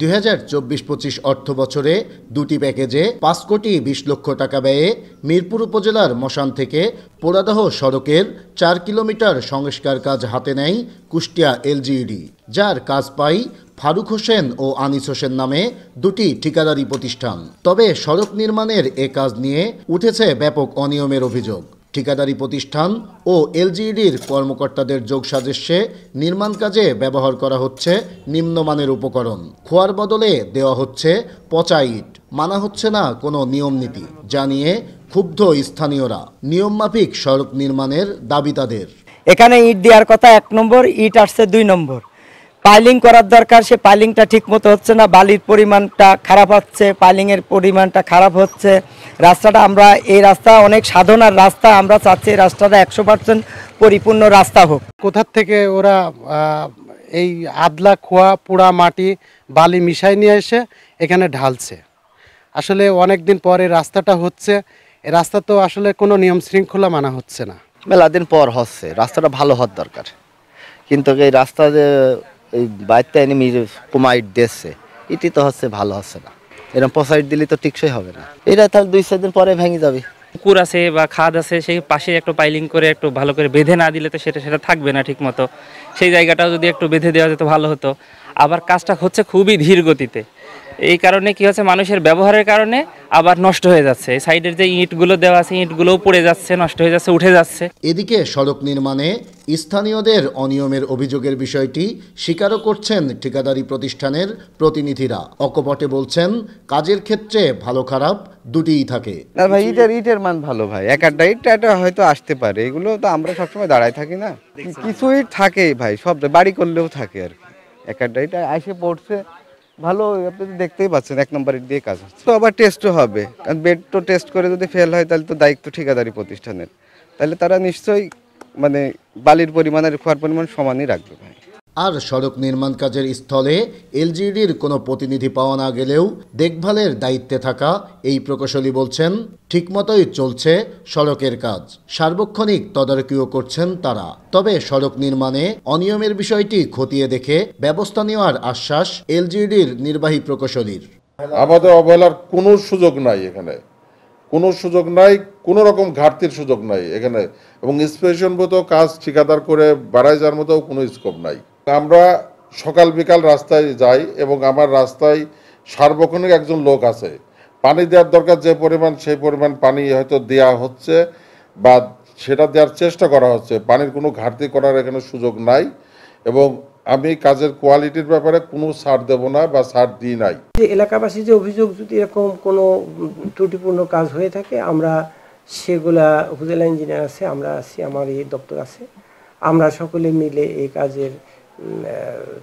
2024-25 অর্থ বছরে দুটি প্যাকেজে 5 কোটি 20 লক্ষ টাকা ব্যয়ে মিরপুর উপজেলার মশান থেকে পোড়াদহ সড়কের 4 কিলোমিটার সংস্কার কাজ হাতে নেয় কুষ্টিয়া এলজিইডি, যার কাজ পায় ফারুক হোসেন ও আনিস হোসেন নামে দুটি ঠিকাদারি প্রতিষ্ঠান। তবে সড়ক নির্মাণের এ কাজ নিয়ে উঠেছে ব্যাপক অনিয়মের অভিযোগ। ঠিকাদারি প্রতিষ্ঠান ও এলজিইডির কর্মকর্তাদের যোগসাজস্যে নির্মাণ কাজে ব্যবহার করা হচ্ছে নিম্নমানের উপকরণ, খোয়ার বদলে দেওয়া হচ্ছে পচা ইট, মানা হচ্ছে না কোনো নিয়ম নীতি, যা নিয়ে ক্ষুব্ধ স্থানীয়রা। নিয়মমাফিক সড়ক নির্মাণের দাবি তাদের। এখানে ইট দেওয়ার কথা 1 নম্বর, ইট আসছে 2 নম্বর। পাইলিং করার দরকার, সে পাইলিংটা ঠিক মতো হচ্ছে না, বালির পরিমাণটা খারাপ হচ্ছে, পাইলিংয়ের পরিমাণটা খারাপ হচ্ছে। রাস্তাটা এই রাস্তা অনেক সাধনার রাস্তা, আমরা চাচ্ছি এই রাস্তাটা 100% পরিপূর্ণ রাস্তা হোক। কোথার থেকে ওরা এই আদলা খোয়া পোড়া মাটি বালি মিশাই নিয়ে এসে এখানে ঢালছে। আসলে অনেক দিন পরে রাস্তাটা হচ্ছে, এই রাস্তা তো আসলে কোনো নিয়ম শৃঙ্খলা মানা হচ্ছে না। মেলা দিন পর হচ্ছে, রাস্তাটা ভালো হওয়ার দরকার, কিন্তু এই রাস্তা যে এই বাইরটা এনে কুমাইট দিচ্ছে, এটি তো হচ্ছে ভালো হচ্ছে না। এরকম পসাইট দিলে তো টিকসই হবে না, এটা তাহলে 2-4 দিন পরে ভেঙে যাবে। পুকুর আছে বা খাদ আছে, সেই পাশে একটু পাইলিং করে একটু ভালো করে বেঁধে না দিলে তো সেটা থাকবে না ঠিক মতো। সেই জায়গাটাও যদি একটু বেঁধে দেওয়া যেত ভালো হতো। আবার কাজটা হচ্ছে খুবই ধীর গতিতে, এই কারণে কি হচ্ছে, মানুষের ব্যবহারের কারণে আবার নষ্ট হয়ে যাচ্ছে। এই সাইডের যে ইটগুলো দেওয়া আছে, ইটগুলোও পড়ে যাচ্ছে, নষ্ট হয়ে যাচ্ছে, উঠে যাচ্ছে। এদিকে সড়ক নির্মাণে স্থানীয়দের অনিয়মের অভিযোগের বিষয়টি স্বীকারও করছেন ঠিকাদারি প্রতিষ্ঠানের প্রতিনিধিরা। অকপটে বলছেন, কাজের ক্ষেত্রে ভালো খারাপ দুটিই থাকে। না ভাই, ইটের মান ভালো ভাই, একটা ইটটা হয়তো আসতে পারে, এগুলো তো আমরা সবসময় দাঁড়ায় থাকি না, কিছু ইট থাকেই ভাই, সব বাড়ি করলেও থাকে আর কি। একটা ইট এসে পড়ছে ভালো, আপনি তো দেখতেই পাচ্ছেন 1 নম্বর ইট দিয়ে কাজ হচ্ছে। তো আবার টেস্টও হবে, কারণ বেড তো টেস্ট করে যদি ফেল হয় তাহলে তো দায়িত্ব ঠিকাদারি প্রতিষ্ঠানের, তাহলে তারা নিশ্চয়ই বালির পরিমাণ আর খোয়ার পরিমাণ সমানই রাখবে ভাই। আর সড়ক নির্মাণ কাজের স্থলে এলজিইডির কোনো প্রতিনিধি পাওয়া না গেলেও দেখভালের দায়িত্বে থাকা এই প্রকৌশলী বলছেন, ঠিকমতোই চলছে সড়কের কাজ, সার্বক্ষণিক তদারকিও করছেন তারা। তবে সড়ক নির্মাণে অনিয়মের বিষয়টি খতিয়ে দেখে ব্যবস্থা নেওয়ার আশ্বাস এলজিইডির নির্বাহী প্রকৌশলীর। আমাদের অবহেলার কোনো সুযোগ নাই এখানে, কোনো সুযোগ নাই, কোনো রকম ঘাটতির সুযোগ নাই এখানে, এবং ইন্সপেকশন মতো কাজ ঠিকাদার করে বাড়ায় যাওয়ার মতো কোনো স্কোপ নাই। আমরা সকাল বিকাল রাস্তায় যাই এবং আমার রাস্তায় সার্বক্ষণিক একজন লোক আছে, পানি দেওয়ার দরকার যে পরিমাণ সেই পরিমাণ পানি হয়তো দেওয়া হচ্ছে বা সেটা দেওয়ার চেষ্টা করা হচ্ছে। পানির কোনো ঘাটতি করার এখানে সুযোগ নাই, এবং আমি কাজের কোয়ালিটির ব্যাপারে কোনো ছাড় দেব না বা ছাড় দিই নাই। এলাকাবাসী যে অভিযোগ, যদি এরকম কোনো ত্রুটিপূর্ণ কাজ হয়ে থাকে, আমরা সেগুলা উপজেলা ইঞ্জিনিয়ার আছে, আমরা আছি, আমার এই দপ্তর আছে, আমরা সকলে মিলে এই কাজের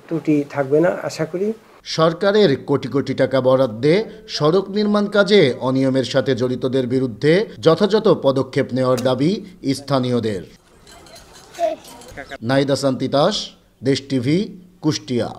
ত্রুটি থাকবে না আশা করি। সরকারের কোটি কোটি টাকা বরাদ্দে সড়ক নির্মাণ কাজে অনিয়মের সাথে জড়িতদের বিরুদ্ধে যথাযথ পদক্ষেপ নেওয়ার দাবি স্থানীয়দের। নাইদা সান্তিতাস, দেশ টিভি, কুষ্টিয়া।